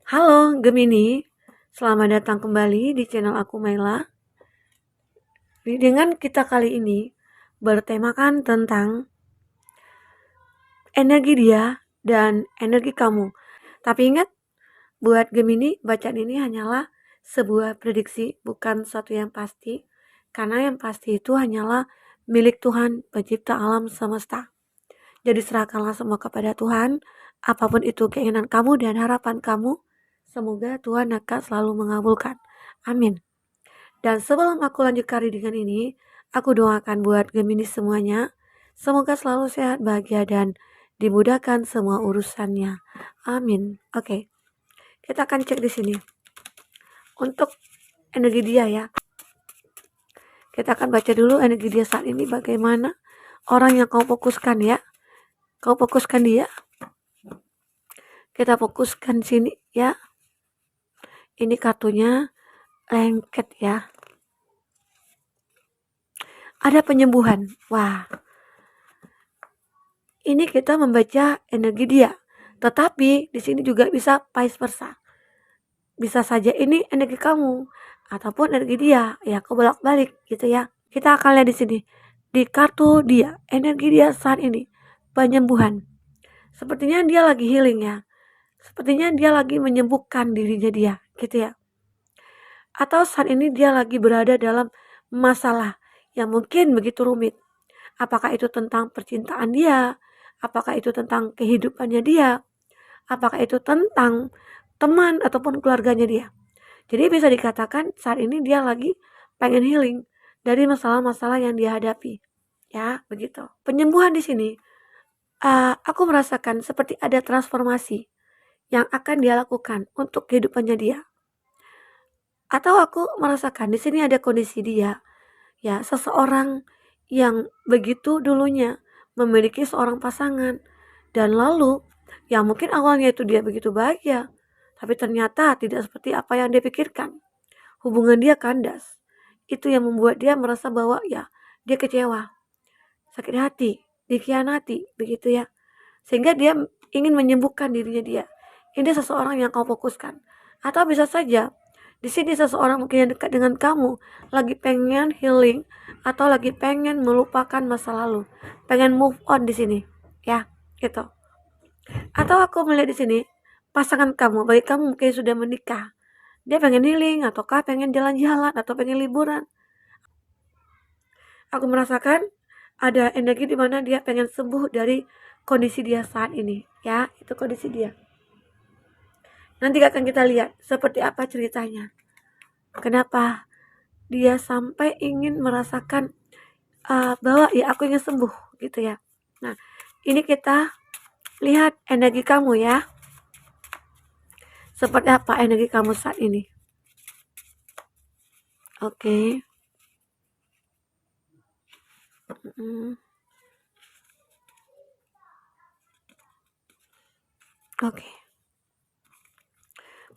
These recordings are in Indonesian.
Halo Gemini, selamat datang kembali di channel aku Maila. Dengan kita kali ini bertemakan tentang energi dia dan energi kamu. Tapi ingat, buat Gemini, bacaan ini hanyalah sebuah prediksi, bukan sesuatu yang pasti. Karena yang pasti itu hanyalah milik Tuhan, pencipta alam semesta. Jadi serahkanlah semua kepada Tuhan, apapun itu keinginan kamu dan harapan kamu, semoga Tuhan akan selalu mengabulkan. Amin. Dan sebelum aku lanjut kali dengan ini, aku doakan buat Gemini semuanya, semoga selalu sehat, bahagia, dan dimudahkan semua urusannya. Amin. Oke, kita akan cek di sini. Untuk energi dia ya. Kita akan baca dulu energi dia saat ini bagaimana. Orang yang kau fokuskan ya. Kau fokuskan dia. Kita fokuskan sini ya. Ini kartunya lengket ya. Ada penyembuhan. Wah. Ini kita membaca energi dia. Tetapi di sini juga bisa vice versa. Bisa saja ini energi kamu ataupun energi dia. Ya, kebolak-balik gitu ya. Kita akan lihat di sini. Di kartu dia, energi dia saat ini penyembuhan. Sepertinya dia lagi healing ya. Sepertinya dia lagi menyembuhkan dirinya dia, gitu ya. Atau saat ini dia lagi berada dalam masalah yang mungkin begitu rumit. Apakah itu tentang percintaan dia? Apakah itu tentang kehidupannya dia? Apakah itu tentang teman ataupun keluarganya dia? Jadi bisa dikatakan saat ini dia lagi pengen healing dari masalah-masalah yang dia hadapi. Ya, begitu. Penyembuhan di sini, aku merasakan seperti ada transformasi yang akan dia lakukan untuk kehidupannya dia. Atau aku merasakan di sini ada kondisi dia, ya, seseorang yang begitu dulunya memiliki seorang pasangan dan lalu yang mungkin awalnya itu dia begitu bahagia, tapi ternyata tidak seperti apa yang dia pikirkan. Hubungan dia kandas. Itu yang membuat dia merasa bahwa ya, dia kecewa, sakit hati, dikhianati, begitu ya. Sehingga dia ingin menyembuhkan dirinya dia. Ini seseorang yang kau fokuskan. Atau bisa saja di sini seseorang mungkin yang dekat dengan kamu lagi pengen healing atau lagi pengen melupakan masa lalu, pengen move on di sini, ya, gitu. Atau aku melihat di sini pasangan kamu, bagi kamu mungkin sudah menikah, dia pengen healing ataukah pengen jalan-jalan atau pengen liburan. Aku merasakan ada energi di mana dia pengen sembuh dari kondisi dia saat ini, ya, itu kondisi dia. Nanti akan kita lihat seperti apa ceritanya. Kenapa dia sampai ingin merasakan bahwa ya aku ingin sembuh gitu ya. Nah, ini kita lihat energi kamu ya. Seperti apa energi kamu saat ini? Oke. Oke.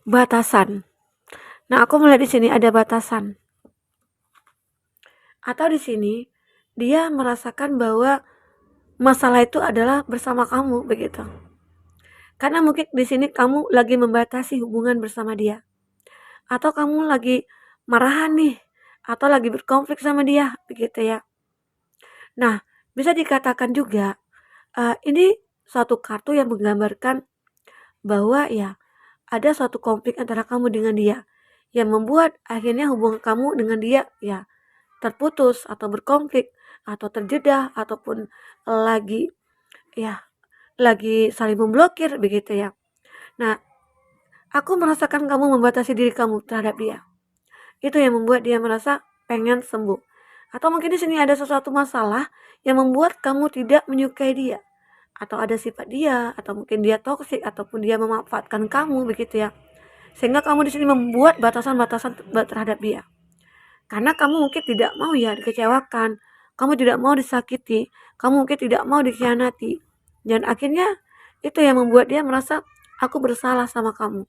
Batasan. Nah, aku melihat di sini ada batasan. Atau di sini dia merasakan bahwa masalah itu adalah bersama kamu begitu. Karena mungkin di sini kamu lagi membatasi hubungan bersama dia. Atau kamu lagi marahan nih, atau lagi berkonflik sama dia, begitu ya. Nah, bisa dikatakan juga ini suatu kartu yang menggambarkan bahwa ya ada suatu konflik antara kamu dengan dia yang membuat akhirnya hubungan kamu dengan dia ya terputus atau berkonflik atau terjeda ataupun lagi ya lagi saling memblokir begitu ya. Nah, aku merasakan kamu membatasi diri kamu terhadap dia. Itu yang membuat dia merasa pengen sembuh. Atau mungkin di sini ada sesuatu masalah yang membuat kamu tidak menyukai dia. Atau ada sifat dia, atau mungkin dia toksik, ataupun dia memanfaatkan kamu begitu ya. Sehingga kamu di sini membuat batasan-batasan terhadap dia. Karena kamu mungkin tidak mau ya dikecewakan, kamu tidak mau disakiti, kamu mungkin tidak mau dikhianati. Dan akhirnya itu yang membuat dia merasa aku bersalah sama kamu.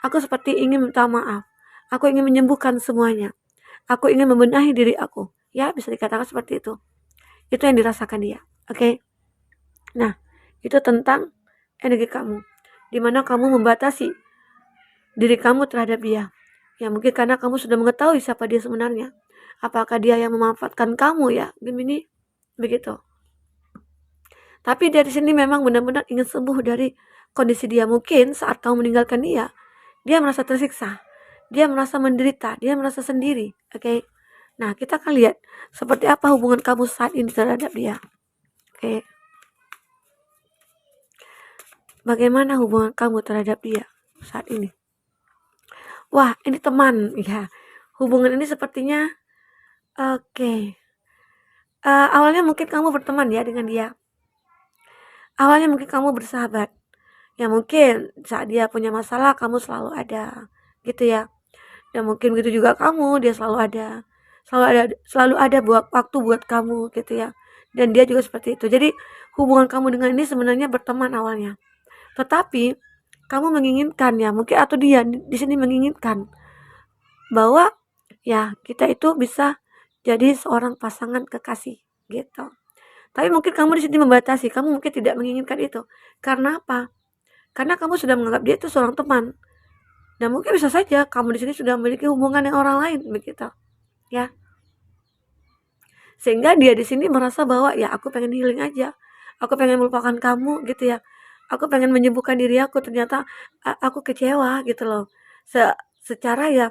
Aku seperti ingin minta maaf. Aku ingin menyembuhkan semuanya. Aku ingin membenahi diri aku. Ya, bisa dikatakan seperti itu. Itu yang dirasakan dia. Oke. Nah, itu tentang energi kamu. Dimana kamu membatasi diri kamu terhadap dia. Ya mungkin karena kamu sudah mengetahui siapa dia sebenarnya. Apakah dia yang memanfaatkan kamu ya, Gemini? Begitu. Tapi dari sini memang benar-benar ingin sembuh dari kondisi dia. Mungkin saat kamu meninggalkan dia merasa tersiksa, dia merasa menderita, dia merasa sendiri. Oke. Nah, kita akan lihat seperti apa hubungan kamu saat ini terhadap dia. Oke. Bagaimana hubungan kamu terhadap dia saat ini? Wah, ini teman ya. Hubungan ini sepertinya oke. Awalnya mungkin kamu berteman ya dengan dia. Awalnya mungkin kamu bersahabat. Ya mungkin saat dia punya masalah kamu selalu ada, gitu ya. Dan mungkin begitu juga kamu, dia selalu ada buat waktu buat kamu gitu ya. Dan dia juga seperti itu. Jadi hubungan kamu dengan ini sebenarnya berteman awalnya. Tetapi kamu menginginkan ya, mungkin atau dia di sini menginginkan bahwa ya kita itu bisa jadi seorang pasangan kekasih gitu. Tapi mungkin kamu di sini membatasi, kamu mungkin tidak menginginkan itu. Karena apa? Karena kamu sudah menganggap dia itu seorang teman. Dan mungkin bisa saja kamu di sini sudah memiliki hubungan dengan orang lain begitu. Ya. Sehingga dia di sini merasa bahwa ya aku pengen healing aja. Aku pengen melupakan kamu gitu ya. Aku pengen menyembuhkan diri aku, ternyata aku kecewa gitu loh. Secara ya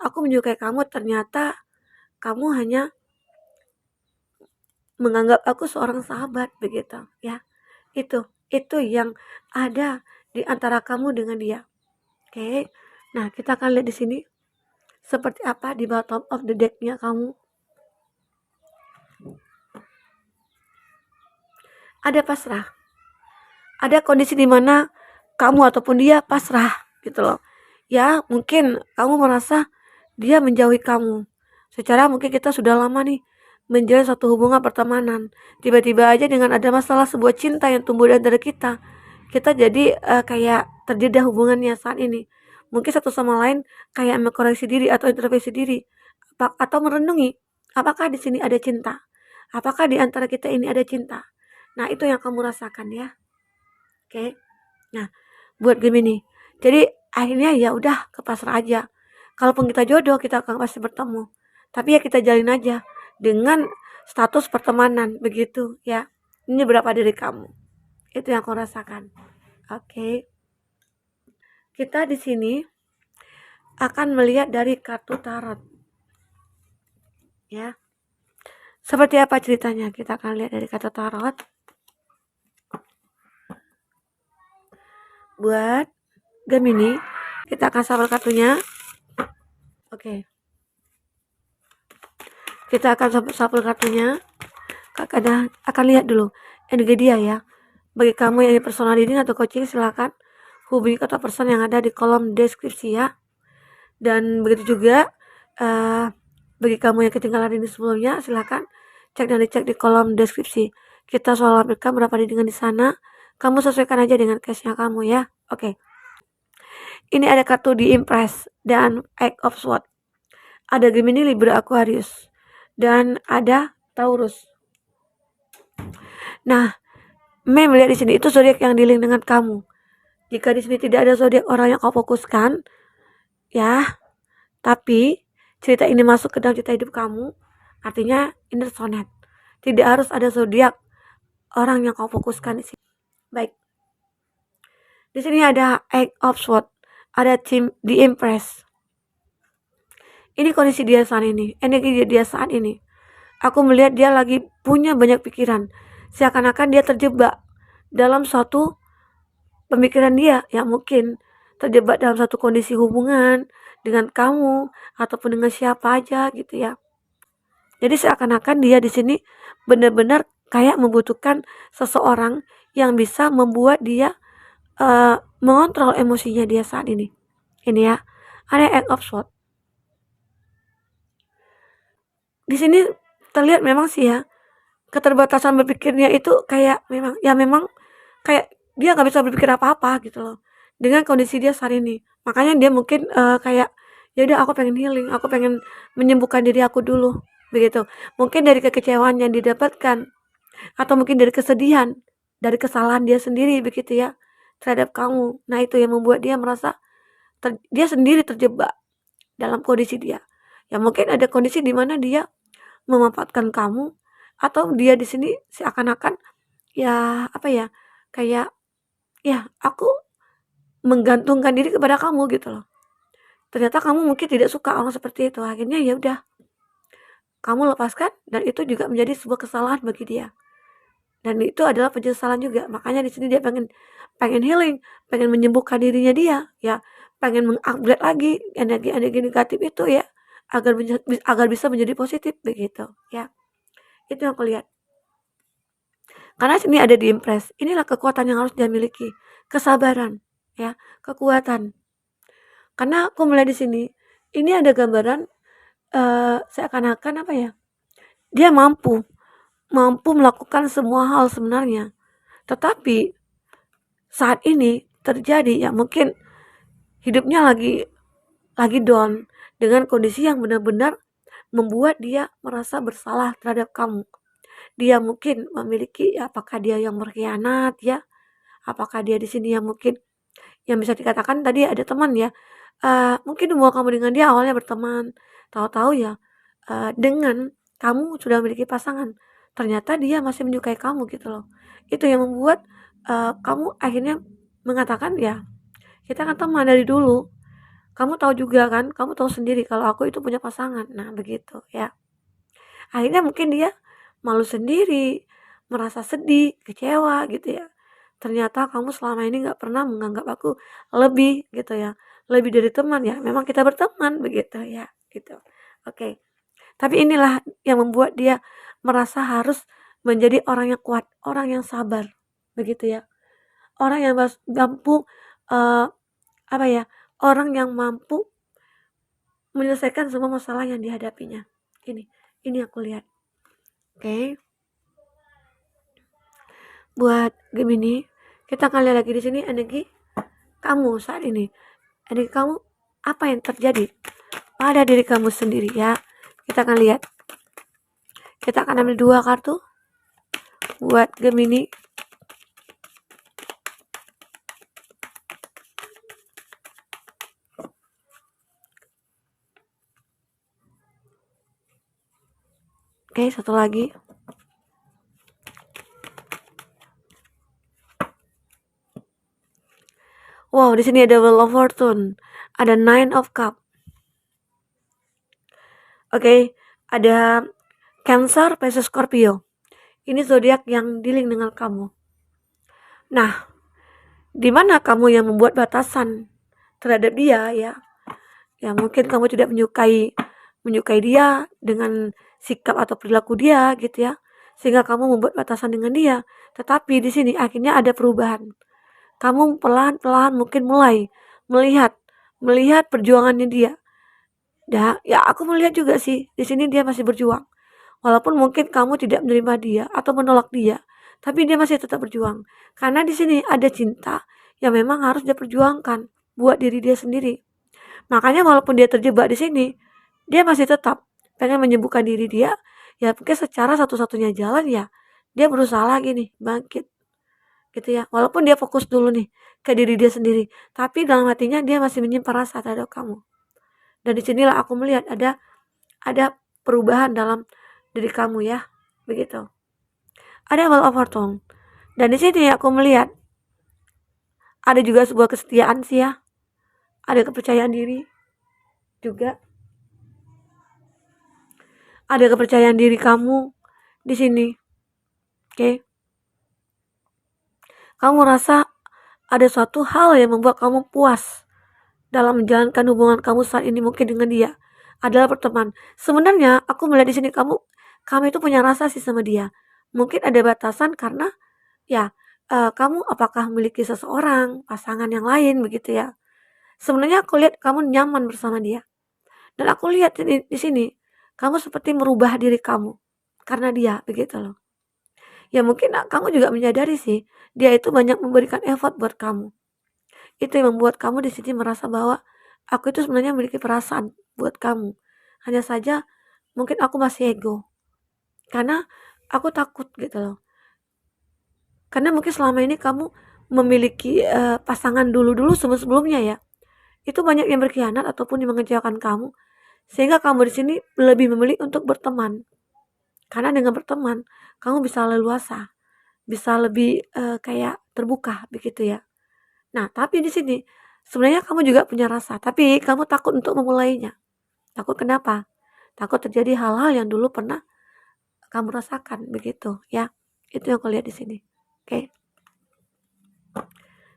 aku menyukai kamu, ternyata kamu hanya menganggap aku seorang sahabat begitu ya. Itu yang ada di antara kamu dengan dia. Oke. Nah, kita akan lihat di sini seperti apa di bottom of the deck-nya kamu. Ada pasrah. Ada kondisi di mana kamu ataupun dia pasrah gitu loh. Ya, mungkin kamu merasa dia menjauhi kamu. Secara mungkin kita sudah lama nih menjalin satu hubungan pertemanan. Tiba-tiba aja dengan ada masalah sebuah cinta yang tumbuh di antara kita jadi kayak terjeda hubungannya saat ini. Mungkin satu sama lain kayak mengkoreksi diri atau introspeksi diri atau merenungi apakah di sini ada cinta, apakah di antara kita ini ada cinta. Nah, itu yang kamu rasakan ya. Oke. Nah, buat Gemini, jadi akhirnya ya udah ke pasrah aja. Kalaupun kita jodoh, kita akan pasti bertemu. Tapi ya kita jalin aja dengan status pertemanan begitu ya. Ini berapa diri kamu. Itu yang aku rasakan. Oke. Kita di sini akan melihat dari kartu tarot. Ya. Seperti apa ceritanya? Kita akan lihat dari kartu tarot. Buat Gemini, kita akan shuffle kartunya. Oke. Kita akan shuffle kartunya. Kakak akan lihat dulu energi dia ya. Bagi kamu yang di personal reading atau coaching, silakan hubungi kata person yang ada di kolom deskripsi ya. Dan begitu juga bagi kamu yang ketinggalan reading sebelumnya, silakan cek dan dicek di kolom deskripsi. Kita selalu lampirkan berapa readingan di sana. Kamu sesuaikan aja dengan case-nya kamu ya. Oke. Ini ada kartu di Impress dan Eight of Swords. Ada Gemini, Libra, Aquarius. Dan ada Taurus. Nah, melihat di sini itu zodiak yang dealing dengan kamu. Jika di sini tidak ada zodiak orang yang kau fokuskan, ya, tapi cerita ini masuk ke dalam cerita hidup kamu, artinya inner soulmate. Tidak harus ada zodiak orang yang kau fokuskan di sini. Baik. Di sini ada Eight of Swords, ada tim di Impress. Ini kondisi dia saat ini, energi dia saat ini. Aku melihat dia lagi punya banyak pikiran. Seakan-akan dia terjebak dalam suatu pemikiran dia yang mungkin terjebak dalam satu kondisi hubungan dengan kamu ataupun dengan siapa aja gitu ya. Jadi seakan-akan dia di sini benar-benar kayak membutuhkan seseorang yang bisa membuat dia mengontrol emosinya dia saat ini. Ini ya, ada Eight of Swords. Di sini terlihat memang sih ya, keterbatasan berpikirnya itu kayak memang kayak dia nggak bisa berpikir apa-apa gitu loh dengan kondisi dia saat ini. Makanya dia mungkin kayak ya udah aku pengen healing, aku pengen menyembuhkan diri aku dulu begitu. Mungkin dari kekecewaan yang didapatkan atau mungkin dari kesedihan, dari kesalahan dia sendiri begitu ya terhadap kamu. Nah, itu yang membuat dia merasa dia sendiri terjebak dalam kondisi dia. Ya mungkin ada kondisi di mana dia memanfaatkan kamu, atau dia di sini seakan-akan ya apa ya, kayak ya aku menggantungkan diri kepada kamu gitu loh. Ternyata kamu mungkin tidak suka orang seperti itu. Akhirnya ya udah, kamu lepaskan, dan itu juga menjadi sebuah kesalahan bagi dia. Dan itu adalah penyesalan juga. Makanya di sini dia pengen pengen healing, pengen menyembuhkan dirinya dia, ya, pengen mengupgrade lagi energi-energi negatif itu ya, agar bisa menjadi positif begitu, ya. Itu yang aku lihat. Karena sini ada di impress. Inilah kekuatan yang harus dia miliki, kesabaran, ya, kekuatan. Karena aku melihat di sini, ini ada gambaran seakan-akan apa ya? Dia mampu melakukan semua hal sebenarnya. Tetapi saat ini terjadi ya mungkin hidupnya lagi down dengan kondisi yang benar-benar membuat dia merasa bersalah terhadap kamu. Dia mungkin memiliki apakah dia yang berkhianat ya? Apakah dia di sini yang mungkin yang bisa dikatakan tadi ada teman ya? Mungkin hubungan kamu dengan dia awalnya berteman, tahu-tahu ya dengan kamu sudah memiliki pasangan, ternyata dia masih menyukai kamu gitu loh. Itu yang membuat kamu akhirnya mengatakan ya, kita kan teman dari dulu. Kamu tahu juga kan, kamu tahu sendiri kalau aku itu punya pasangan. Nah, begitu ya. Akhirnya mungkin dia malu sendiri, merasa sedih, kecewa gitu ya. Ternyata kamu selama ini nggak pernah menganggap aku lebih gitu ya, lebih dari teman ya. Memang kita berteman begitu ya, gitu. Oke. Tapi inilah yang membuat dia merasa harus menjadi orang yang kuat, orang yang sabar, begitu ya. Orang yang mampu apa ya? Orang yang mampu menyelesaikan semua masalah yang dihadapinya. Ini aku lihat. Oke. Buat Gemini, kita akan lihat lagi di sini energi kamu saat ini. Energi kamu apa yang terjadi pada diri kamu sendiri ya. Kita akan lihat. Kita akan ambil 2 kartu buat Gemini. Oke, satu lagi. Wow, di sini ada Wheel of Fortune, ada Nine of Cup. Oke, ada Cancer, Pisces, Scorpio. Ini zodiak yang dealing dengan kamu. Nah, di mana kamu yang membuat batasan terhadap dia ya? Ya mungkin kamu tidak menyukai dia dengan sikap atau perilaku dia gitu ya, sehingga kamu membuat batasan dengan dia. Tetapi di sini akhirnya ada perubahan. Kamu pelan-pelan mungkin mulai melihat perjuangannya dia. Ya aku melihat juga sih di sini dia masih berjuang. Walaupun mungkin kamu tidak menerima dia atau menolak dia, tapi dia masih tetap berjuang. Karena di sini ada cinta yang memang harus dia perjuangkan buat diri dia sendiri. Makanya walaupun dia terjebak di sini, dia masih tetap pengen menyembuhkan diri dia. Ya mungkin secara satu-satunya jalan ya dia berusaha lagi nih bangkit gitu ya. Walaupun dia fokus dulu nih ke diri dia sendiri, tapi dalam hatinya dia masih menyimpan rasa terhadap kamu. Dan disinilah aku melihat ada perubahan dalam diri kamu ya, begitu. Ada Wheel of Fortune. Dan di sini aku melihat ada juga sebuah kesetiaan sih ya. Ada kepercayaan diri juga. Ada kepercayaan diri kamu di sini. Oke. Kamu rasa ada suatu hal yang membuat kamu puas dalam menjalankan hubungan kamu saat ini mungkin dengan dia adalah berteman. Sebenarnya aku melihat di sini kamu itu punya rasa sih sama dia. Mungkin ada batasan karena ya kamu apakah memiliki seseorang, pasangan yang lain begitu ya. Sebenarnya aku lihat kamu nyaman bersama dia. Dan aku lihat di sini kamu seperti merubah diri kamu karena dia begitu loh. Ya mungkin kamu juga menyadari sih dia itu banyak memberikan effort buat kamu. Itu yang membuat kamu di sini merasa bahwa aku itu sebenarnya memiliki perasaan buat kamu. Hanya saja mungkin aku masih ego. Karena aku takut gitu loh. Karena mungkin selama ini kamu memiliki pasangan dulu-dulu sebelum-sebelumnya ya. itu banyak yang berkhianat ataupun yang mengecewakan kamu, sehingga kamu di sini lebih memilih untuk berteman. Karena dengan berteman, kamu bisa leluasa, bisa lebih kayak terbuka begitu ya. Nah, tapi di sini sebenarnya kamu juga punya rasa, tapi kamu takut untuk memulainya. Takut kenapa? Takut terjadi hal-hal yang dulu pernah kamu rasakan begitu ya. Itu yang aku lihat di sini. Oke.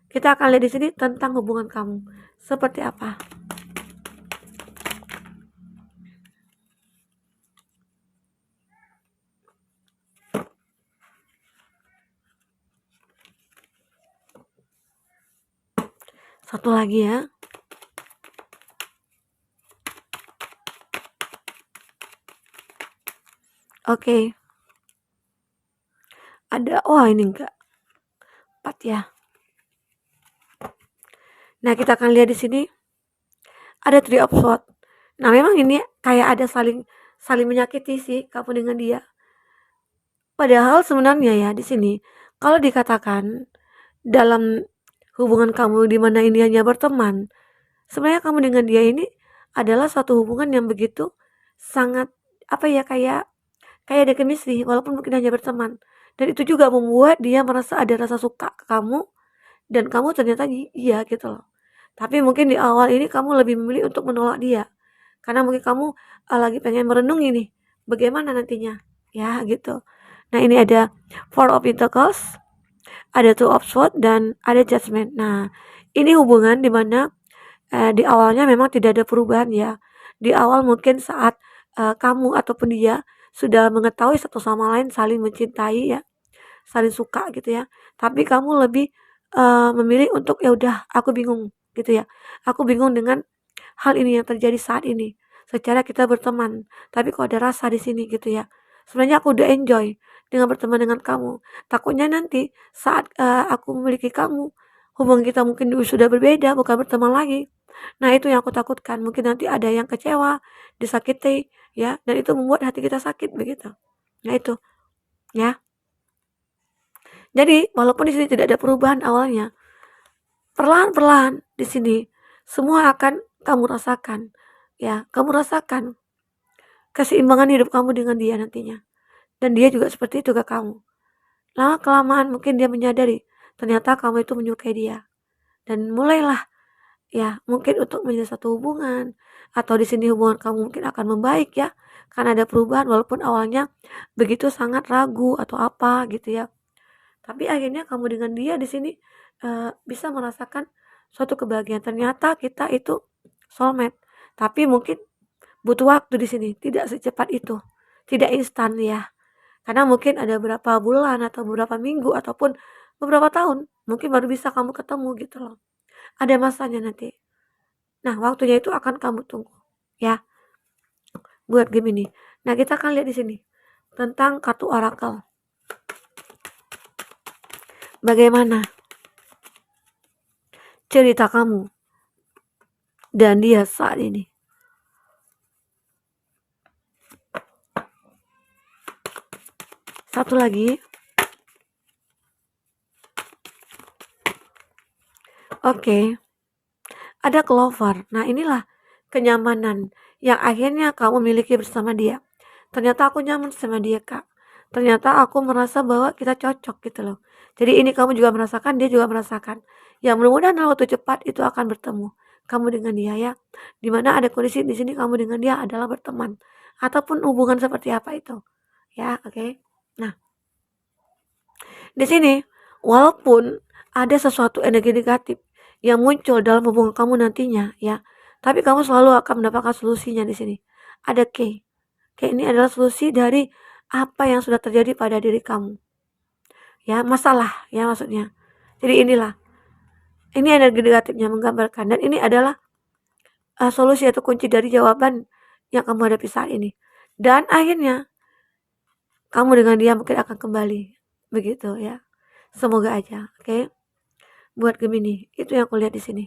Kita akan lihat di sini tentang hubungan kamu seperti apa. Satu lagi ya. Oke. Ada, ini enggak. 4 ya. Nah, kita akan lihat di sini ada Three of Swords. Nah, memang ini kayak ada saling menyakiti sih kamu dengan dia. Padahal sebenarnya ya di sini kalau dikatakan dalam hubungan kamu di mana ini hanya berteman, sebenarnya kamu dengan dia ini adalah suatu hubungan yang begitu sangat apa ya, kayak ada chemistry walaupun mungkin hanya berteman. Dan itu juga membuat dia merasa ada rasa suka ke kamu dan kamu ternyata iya gitu loh. Tapi mungkin di awal ini kamu lebih memilih untuk menolak dia. Karena mungkin kamu lagi pengen merenungi nih bagaimana nantinya ya gitu. Nah, ini ada Four of Pentacles, ada Two of Swords dan ada Judgment. Nah, ini hubungan dimana di awalnya memang tidak ada perubahan ya. Di awal mungkin saat kamu ataupun dia sudah mengetahui satu sama lain saling mencintai ya, saling suka gitu ya. Tapi kamu lebih memilih untuk ya udah aku bingung gitu ya. Aku bingung dengan hal ini yang terjadi saat ini. Secara kita berteman, tapi kok ada rasa di sini gitu ya. Sebenarnya aku udah enjoy dengan berteman dengan kamu. Takutnya nanti saat aku memiliki kamu, hubungan kita mungkin sudah berbeda, bukan berteman lagi. Nah, itu yang aku takutkan. Mungkin nanti ada yang kecewa, disakiti, ya, dan itu membuat hati kita sakit begitu. Nah, itu, ya. Jadi, walaupun di sini tidak ada perubahan awalnya, perlahan-perlahan di sini semua akan kamu rasakan. Ya, kamu rasakan keseimbangan hidup kamu dengan dia nantinya. Dan dia juga seperti itu ke kamu. Lama kelamaan mungkin dia menyadari ternyata kamu itu menyukai dia. Dan mulailah ya mungkin untuk menjadi satu hubungan atau di sini hubungan kamu mungkin akan membaik ya karena ada perubahan walaupun awalnya begitu sangat ragu atau apa gitu ya. Tapi akhirnya kamu dengan dia di sini bisa merasakan suatu kebahagiaan. Ternyata kita itu soulmate. Tapi mungkin butuh waktu di sini, tidak secepat itu. Tidak instan ya. Karena mungkin ada beberapa bulan atau beberapa minggu ataupun beberapa tahun mungkin baru bisa kamu ketemu gitu loh. Ada masanya nanti. Nah, waktunya itu akan kamu tunggu ya buat Gemini. Nah, kita akan lihat di sini tentang kartu oracle. Bagaimana cerita kamu dan dia saat ini? Satu lagi. Oke. Ada Clover. Nah, inilah kenyamanan yang akhirnya kamu miliki bersama dia. Ternyata aku nyaman sama dia, Kak. Ternyata aku merasa bahwa kita cocok gitu loh. Jadi ini kamu juga merasakan, dia juga merasakan. Ya, mudah-mudahan dalam waktu cepat itu akan bertemu kamu dengan dia ya. Dimana ada kondisi di sini kamu dengan dia adalah berteman ataupun hubungan seperti apa itu. Ya, oke. Nah, di sini walaupun ada sesuatu energi negatif yang muncul dalam hubungan kamu nantinya ya, tapi kamu selalu akan mendapatkan solusinya di sini. Ada K. K ini adalah solusi dari apa yang sudah terjadi pada diri kamu. Ya, masalah ya maksudnya. Jadi inilah. Ini energi negatifnya menggambarkan dan ini adalah solusi atau kunci dari jawaban yang kamu hadapi saat ini. Dan akhirnya kamu dengan dia mungkin akan kembali. Begitu ya. Semoga aja, oke? Buat Gemini, itu yang aku lihat di sini.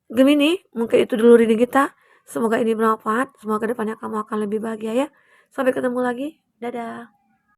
Gemini, mungkin itu dulu reading kita. Semoga ini bermanfaat. Semoga kedepannya kamu akan lebih bahagia ya. Sampai ketemu lagi. Dadah.